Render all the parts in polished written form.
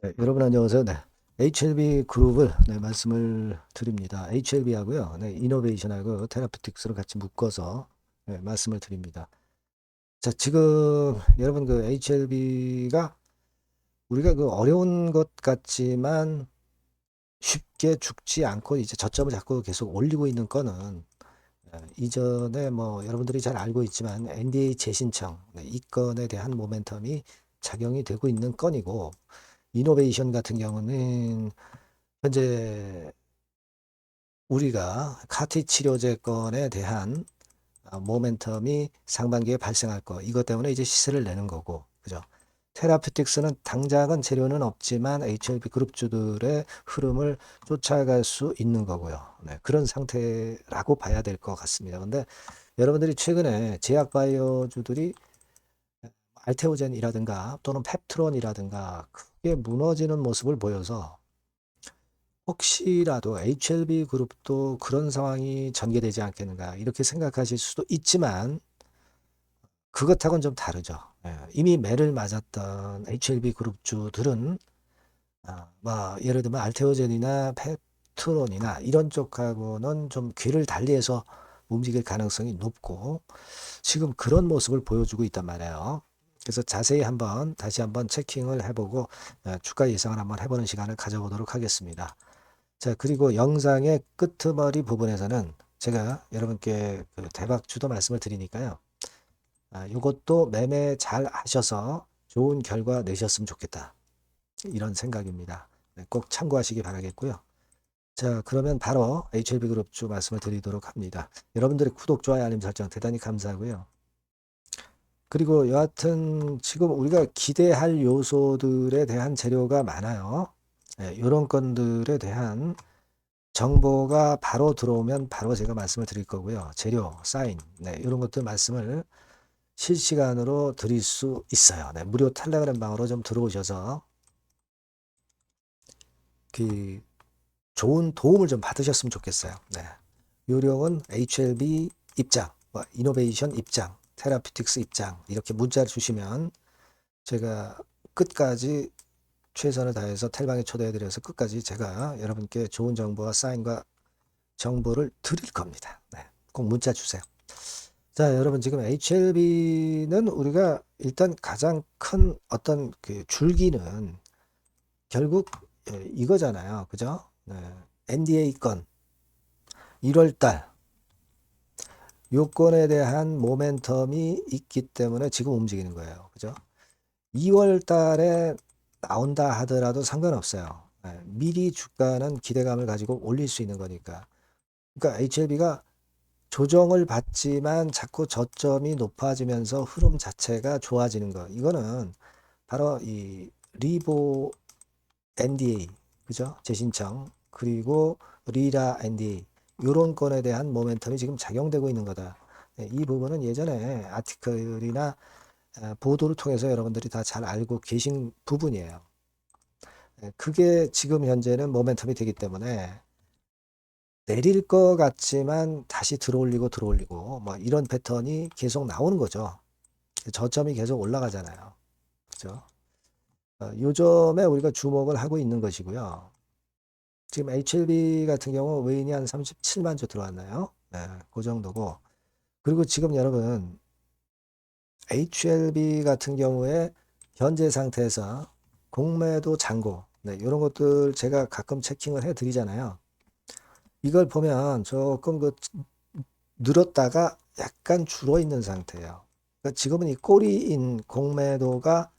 네, 여러분 안녕하세요. 네. HLB 그룹을 말씀을 드립니다. HLB하고요. 이노베이션하고 테라피틱스를 같이 묶어서 말씀을 드립니다. 자, 지금 여러분 그 HLB가 우리가 그 어려운 것 같지만 쉽게 죽지 않고 이제 저점을 자꾸 계속 올리고 있는 건은 이전에 뭐 여러분들이 잘 알고 있지만 NDA 재신청 이 건에 대한 모멘텀이 작용이 되고 있는 건이고, 이노베이션 같은 경우는 현재 우리가 카티 치료제 건에 대한 모멘텀이 상반기에 발생할 거, 이것 때문에 이제 시세를 내는 거고, 그죠? 테라피틱스는 당장은 재료는 없지만 HLB 그룹주들의 흐름을 쫓아갈 수 있는 거고요. 네, 그런 상태라고 봐야 될 것 같습니다. 근데 여러분들이 최근에 제약 바이오주들이 알테오젠이라든가 또는 펩트론이라든가 크게 무너지는 모습을 보여서 혹시라도 HLB 그룹도 그런 상황이 전개되지 않겠는가 이렇게 생각하실 수도 있지만, 그것하고는 좀 다르죠. 이미 매를 맞았던 HLB 그룹주들은 뭐 예를 들면 알테오젠이나 페트론이나 이런 쪽하고는 좀 귀를 달리해서 움직일 가능성이 높고, 지금 그런 모습을 보여주고 있단 말이에요. 그래서 자세히 다시 한번 체킹을 해보고 주가 예상을 한번 해보는 시간을 가져보도록 하겠습니다. 자, 그리고 영상의 끄트머리 부분에서는 제가 여러분께 그 대박주도 말씀을 드리니까요. 이것도 매매 잘 하셔서 좋은 결과 내셨으면 좋겠다, 이런 생각입니다. 네, 꼭 참고하시기 바라겠고요. 자, 그러면 바로 HLB 그룹주 말씀을 드리도록 합니다. 여러분들의 구독, 좋아요, 알림 설정 대단히 감사하고요. 그리고 여하튼 지금 우리가 기대할 요소들에 대한 재료가 많아요. 이런 건들에 대한 정보가 바로 들어오면 바로 제가 말씀을 드릴 거고요. 재료, 사인, 이런 것들 말씀을 실시간으로 드릴 수 있어요. 무료 텔레그램 방으로 좀 들어오셔서 그 좋은 도움을 좀 받으셨으면 좋겠어요. 요령은 HLB 입장, 이노베이션 입장, 테라피틱스 입장, 이렇게 문자를 주시면 제가 끝까지 최선을 다해서 텔방에 초대해드려서 끝까지 제가 여러분께 좋은 정보와 사인과 정보를 드릴 겁니다. 꼭 문자 주세요. 자, 여러분 지금 HLB는 우리가 일단 가장 큰 어떤 그 줄기는 결국 이거잖아요. 그죠? NDA 건 1월 달 요건에 대한 모멘텀이 있기 때문에 지금 움직이는 거예요. 그죠? 2월 달에 나온다 하더라도 상관없어요. 미리 주가는 기대감을 가지고 올릴 수 있는 거니까. 그러니까 HLB가 조정을 받지만 자꾸 저점이 높아지면서 흐름 자체가 좋아지는 거. 이거는 바로 이 리보 NDA, 그죠? 재신청, 그리고 리라 NDA, 요런 건에 대한 모멘텀이 지금 작용되고 있는 거다. 이 부분은 예전에 아티클이나 보도를 통해서 여러분들이 다 잘 알고 계신 부분이에요. 그게 지금 현재는 모멘텀이 되기 때문에 내릴 것 같지만 다시 들어올리고 뭐 이런 패턴이 계속 나오는 거죠. 저점이 계속 올라가잖아요. 그죠? 요점에 우리가 주목을 하고 있는 것이고요. 지금 HLB 같은 경우 외인이 한 37만 주 들어왔나요? 그 정도고. 그리고 지금 여러분 HLB 같은 경우에 현재 상태에서 공매도 잔고, 이런 것들 제가 가끔 체킹을 해 드리잖아요. 이걸 보면 조금 그 늘었다가 약간 줄어 있는 상태예요. 그러니까 지금은 이 꼬리인 공매도가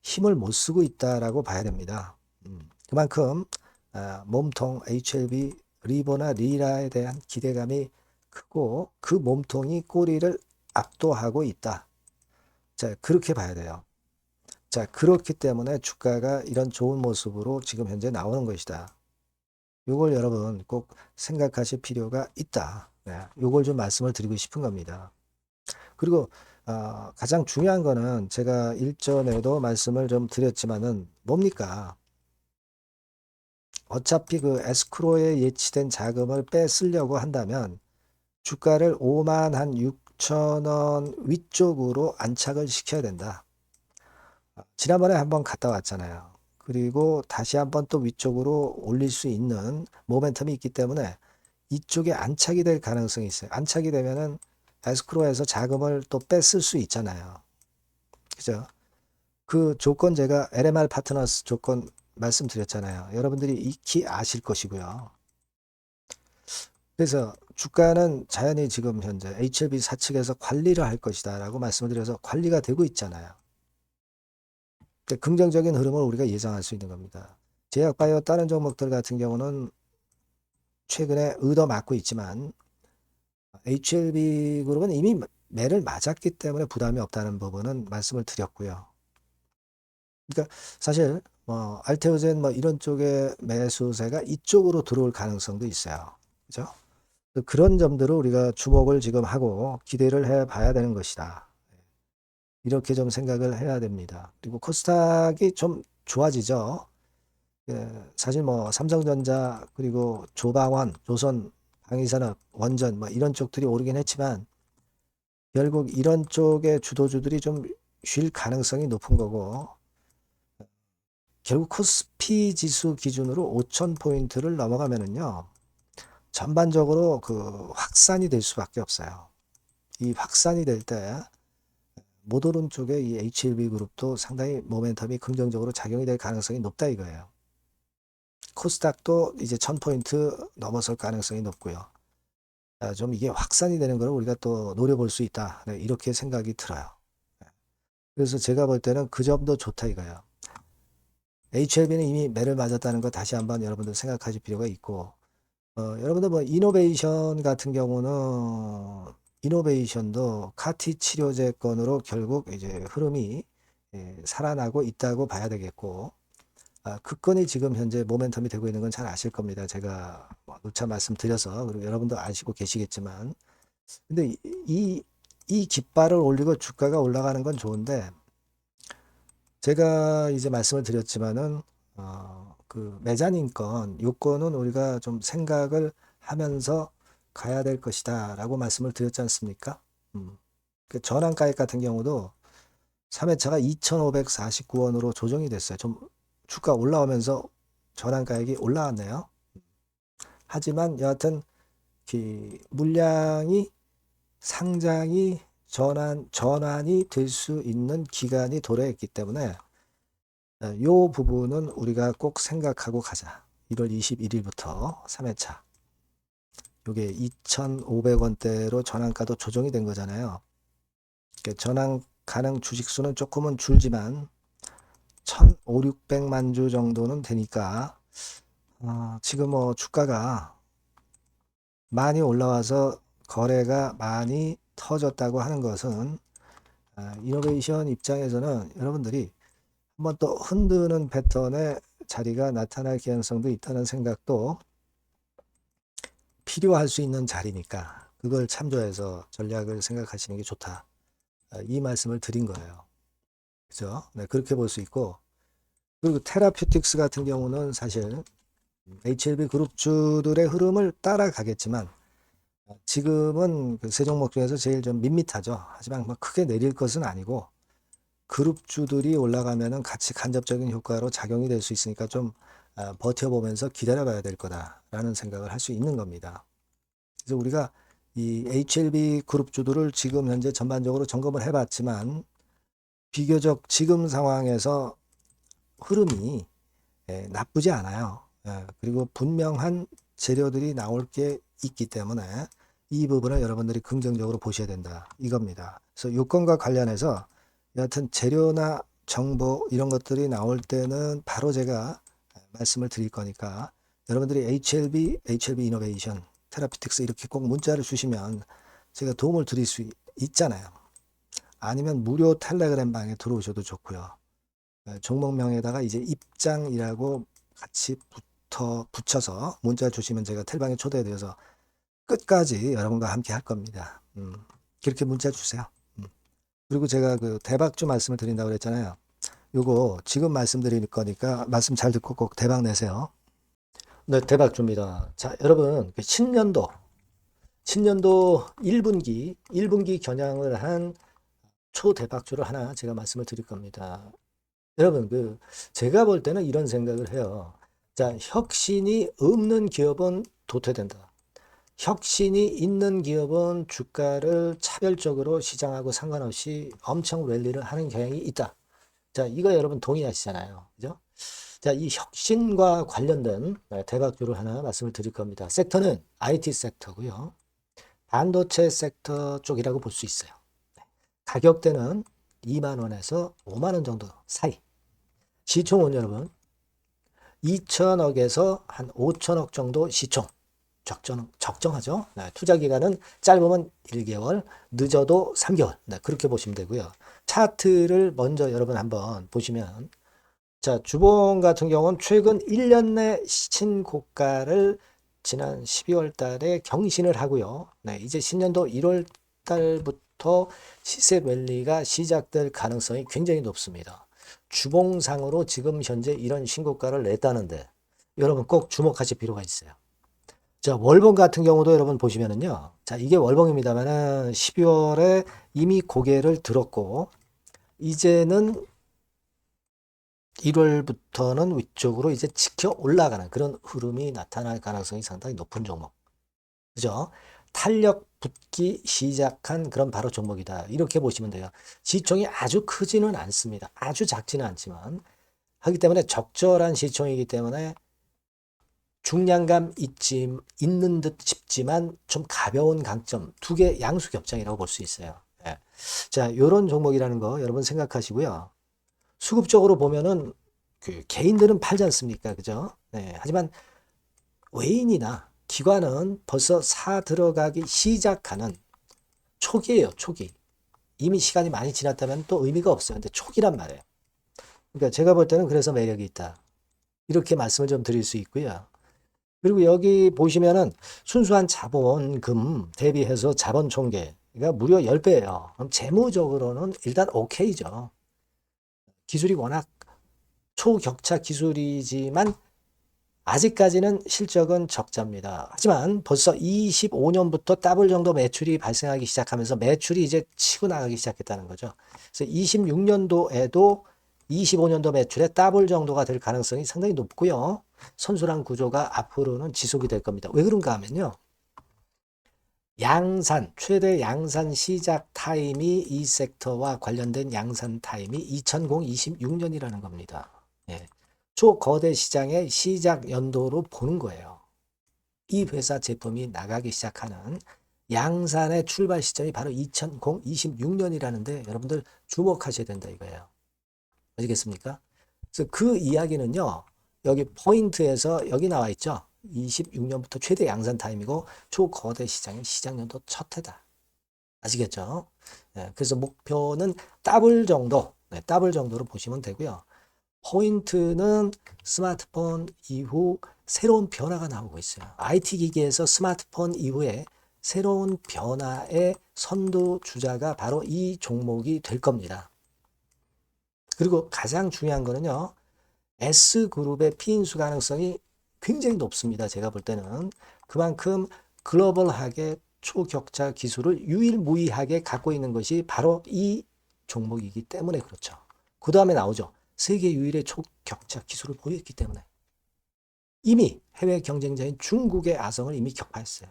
힘을 못 쓰고 있다라고 봐야 됩니다. 그만큼 몸통 HLB 리보나 리라에 대한 기대감이 크고 그 몸통이 꼬리를 압도하고 있다. 자, 그렇게 봐야 돼요. 자, 그렇기 때문에 주가가 이런 좋은 모습으로 지금 현재 나오는 것이다. 요걸 여러분 꼭 생각하실 필요가 있다. 요걸 좀 말씀을 드리고 싶은 겁니다. 그리고 가장 중요한 거는 제가 일전에도 말씀을 좀 드렸지만은 뭡니까? 어차피 그 에스크로에 예치된 자금을 빼쓰려고 한다면 주가를 5만 한 6천 원 위쪽으로 안착을 시켜야 된다. 지난번에 한번 갔다 왔잖아요. 그리고 다시 한번 또 위쪽으로 올릴 수 있는 모멘텀이 있기 때문에 이쪽에 안착이 될 가능성이 있어요. 안착이 되면은 에스크로에서 자금을 또 뺐을 수 있잖아요. 그죠? 그 조건 제가 LMR 파트너스 조건 말씀드렸잖아요. 여러분들이 익히 아실 것이고요. 그래서 주가는 자연히 지금 현재 HLB 사측에서 관리를 할 것이다 라고 말씀을 드려서 관리가 되고 있잖아요. 긍정적인 흐름을 우리가 예상할 수 있는 겁니다. 제약바이오 다른 종목들 같은 경우는 최근에 얻어맞고 있지만 HLB 그룹은 이미 매를 맞았기 때문에 부담이 없다는 부분은 말씀을 드렸고요. 그러니까 사실 알테오젠 이런 쪽의 매수세가 이쪽으로 들어올 가능성도 있어요. 그죠? 그런 점들을 우리가 주목을 지금 하고 기대를 해 봐야 되는 것이다. 이렇게 좀 생각을 해야 됩니다. 그리고 코스닥이 좀 좋아지죠. 사실 삼성전자 그리고 조방원, 조선, 방위산업, 원전 이런 쪽들이 오르긴 했지만 결국 이런 쪽의 주도주들이 좀 쉴 가능성이 높은 거고 결국 코스피 지수 기준으로 5,000포인트를 넘어가면은요. 전반적으로 그 확산이 될 수밖에 없어요. 이 확산이 될 때 못 오른 쪽에 이 HLB 그룹도 상당히 모멘텀이 긍정적으로 작용이 될 가능성이 높다 이거예요. 코스닥도 이제 1000포인트 넘어설 가능성이 높고요. 좀 이게 확산이 되는 걸 우리가 또 노려볼 수 있다. 네, 이렇게 생각이 들어요. 그래서 제가 볼 때는 그 점도 좋다 이거예요. HLB는 이미 매를 맞았다는 거 다시 한번 여러분들 생각하실 필요가 있고 여러분들 이노베이션 같은 경우는 이노베이션도 카티 치료제건으로 결국 이제 흐름이 살아나고 있다고 봐야 되겠고 그 건이 지금 현재 모멘텀이 되고 있는 건 잘 아실 겁니다. 제가 누차 말씀드려서 그리고 여러분도 아시고 계시겠지만 근데 이 깃발을 올리고 주가가 올라가는 건 좋은데 제가 이제 말씀을 드렸지만은 그 메자닌 건 요건은 우리가 좀 생각을 하면서 가야 될 것이다 라고 말씀을 드렸지 않습니까? 그 전환가액 같은 경우도 3회차가 2,549원으로 조정이 됐어요. 좀 주가 올라오면서 전환가액이 올라왔네요. 하지만 여하튼 그 물량이 상장이 전환이 될 수 있는 기간이 도래했기 때문에 이 부분은 우리가 꼭 생각하고 가자. 1월 21일부터 3회차. 이게 2,500원대로 전환가도 조정이 된 거잖아요. 전환 가능 주식수는 조금은 줄지만 1,500~600만 주 정도는 되니까 지금 주가가 많이 올라와서 거래가 많이 터졌다고 하는 것은 이노베이션 입장에서는 여러분들이 한번 또 흔드는 패턴의 자리가 나타날 가능성도 있다는 생각도 필요할 수 있는 자리니까 그걸 참조해서 전략을 생각하시는 게 좋다. 이 말씀을 드린 거예요. 그죠? 네, 그렇게 볼 수 있고 그리고 테라퓨틱스 같은 경우는 사실 HLB 그룹주들의 흐름을 따라가겠지만 지금은 그 세 종목 중에서 제일 좀 밋밋하죠. 하지만 크게 내릴 것은 아니고 그룹주들이 올라가면은 같이 간접적인 효과로 작용이 될 수 있으니까 좀 버텨보면서 기다려봐야 될 거다라는 생각을 할 수 있는 겁니다. 그래서 우리가 이 HLB 그룹주들을 지금 현재 전반적으로 점검을 해봤지만 비교적 지금 상황에서 흐름이 나쁘지 않아요. 그리고 분명한 재료들이 나올 게 있기 때문에 이 부분을 여러분들이 긍정적으로 보셔야 된다 이겁니다. 그래서 요건과 관련해서 여하튼 재료나 정보 이런 것들이 나올 때는 바로 제가 말씀을 드릴 거니까 여러분들이 HLB 이노베이션, 테라피틱스 이렇게 꼭 문자를 주시면 제가 도움을 드릴 수 있잖아요. 아니면 무료 텔레그램 방에 들어오셔도 좋고요. 종목명에다가 이제 입장이라고 같이 붙여서 문자 주시면 제가 텔방에 초대해드려서 끝까지 여러분과 함께 할 겁니다. 그렇게 문자 주세요. 그리고 제가 그 대박주 말씀을 드린다고 그랬잖아요. 요거 지금 말씀드릴 거니까 말씀 잘 듣고 꼭 대박 내세요. 네, 대박주입니다. 자, 여러분, 신년도 1분기 겨냥을 한 초대박주를 하나 제가 말씀을 드릴 겁니다. 여러분, 제가 볼 때는 이런 생각을 해요. 자, 혁신이 없는 기업은 도태된다. 혁신이 있는 기업은 주가를 차별적으로 시장하고 상관없이 엄청 랠리를 하는 경향이 있다. 자, 이거 여러분 동의하시잖아요. 그죠? 자, 이 혁신과 관련된 대박주를 하나 말씀을 드릴 겁니다. 섹터는 IT 섹터고요. 반도체 섹터 쪽이라고 볼 수 있어요. 가격대는 2만 원에서 5만 원 정도 사이. 시총은 여러분 2천억에서 한 5천억 정도 시총. 적정하죠. 네, 투자 기간은 짧으면 1개월, 늦어도 3개월. 네, 그렇게 보시면 되고요. 차트를 먼저 여러분 한번 보시면, 자, 주봉 같은 경우는 최근 1년 내 신고가를 지난 12월 달에 경신을 하고요. 네, 이제 신년도 1월 달부터 시세 랠리가 시작될 가능성이 굉장히 높습니다. 주봉상으로 지금 현재 이런 신고가를 냈다는데 여러분 꼭 주목하실 필요가 있어요. 자, 월봉 같은 경우도 여러분 보시면은요. 자, 이게 월봉입니다만은 12월에 이미 고개를 들었고, 이제는 1월부터는 위쪽으로 이제 지켜 올라가는 그런 흐름이 나타날 가능성이 상당히 높은 종목. 그죠? 탄력 붙기 시작한 그런 바로 종목이다. 이렇게 보시면 돼요. 시총이 아주 크지는 않습니다. 아주 작지는 않지만, 하기 때문에 적절한 시총이기 때문에 중량감 있는 듯 싶지만 좀 가벼운 강점, 두 개 양수 겹장이라고 볼 수 있어요. 예. 자, 요런 종목이라는 거 여러분 생각하시고요. 수급적으로 보면은 개인들은 팔지 않습니까? 그죠? 네. 하지만 외인이나 기관은 벌써 사 들어가기 시작하는 초기예요, 초기. 이미 시간이 많이 지났다면 또 의미가 없어요. 근데 초기란 말이에요. 그러니까 제가 볼 때는 그래서 매력이 있다. 이렇게 말씀을 좀 드릴 수 있고요. 그리고 여기 보시면은 순수한 자본금 대비해서 자본 총계가 무려 10배예요. 그럼 재무적으로는 일단 오케이죠. 기술이 워낙 초격차 기술이지만 아직까지는 실적은 적자입니다. 하지만 벌써 25년부터 더블 정도 매출이 발생하기 시작하면서 매출이 이제 치고 나가기 시작했다는 거죠. 그래서 26년도에도 25년도 매출의 더블 정도가 될 가능성이 상당히 높고요. 선순환 구조가 앞으로는 지속이 될 겁니다. 왜 그런가 하면요. 최대 양산 시작 타임이 이 섹터와 관련된 양산 타임이 2026년이라는 겁니다. 예. 초거대 시장의 시작 연도로 보는 거예요. 이 회사 제품이 나가기 시작하는 양산의 출발 시점이 바로 2026년이라는데 여러분들 주목하셔야 된다 이거예요. 아시겠습니까? 그래서 그 이야기는요. 여기 포인트에서 여기 나와 있죠. 26년부터 최대 양산 타임이고 초거대 시장의 시작 연도 첫 해다. 아시겠죠? 네, 그래서 목표는 더블 정도, 더블 정도로 보시면 되고요. 포인트는 스마트폰 이후 새로운 변화가 나오고 있어요. IT 기기에서 스마트폰 이후에 새로운 변화의 선두 주자가 바로 이 종목이 될 겁니다. 그리고 가장 중요한 거는요. S그룹의 피인수 가능성이 굉장히 높습니다. 제가 볼 때는. 그만큼 글로벌하게 초격차 기술을 유일무이하게 갖고 있는 것이 바로 이 종목이기 때문에 그렇죠. 그 다음에 나오죠. 세계 유일의 초격차 기술을 보였기 때문에. 이미 해외 경쟁자인 중국의 아성을 이미 격파했어요.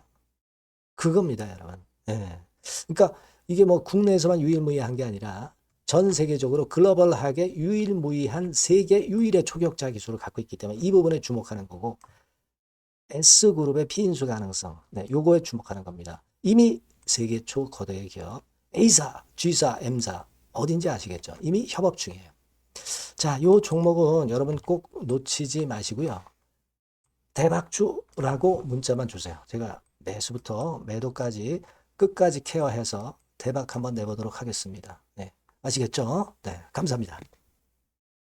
그겁니다, 여러분. 예. 그러니까 이게 뭐 국내에서만 유일무이한 게 아니라 전 세계적으로 글로벌하게 유일무이한 세계 유일의 초격차 기술을 갖고 있기 때문에 이 부분에 주목하는 거고 S그룹의 피인수 가능성, 요거에 주목하는 겁니다. 이미 세계 초거대 기업 A사, G사, M사 어딘지 아시겠죠? 이미 협업 중이에요. 자, 요 종목은 여러분 꼭 놓치지 마시고요. 대박주라고 문자만 주세요. 제가 매수부터 매도까지 끝까지 케어해서 대박 한번 내보도록 하겠습니다. 네, 아시겠죠? 네, 감사합니다.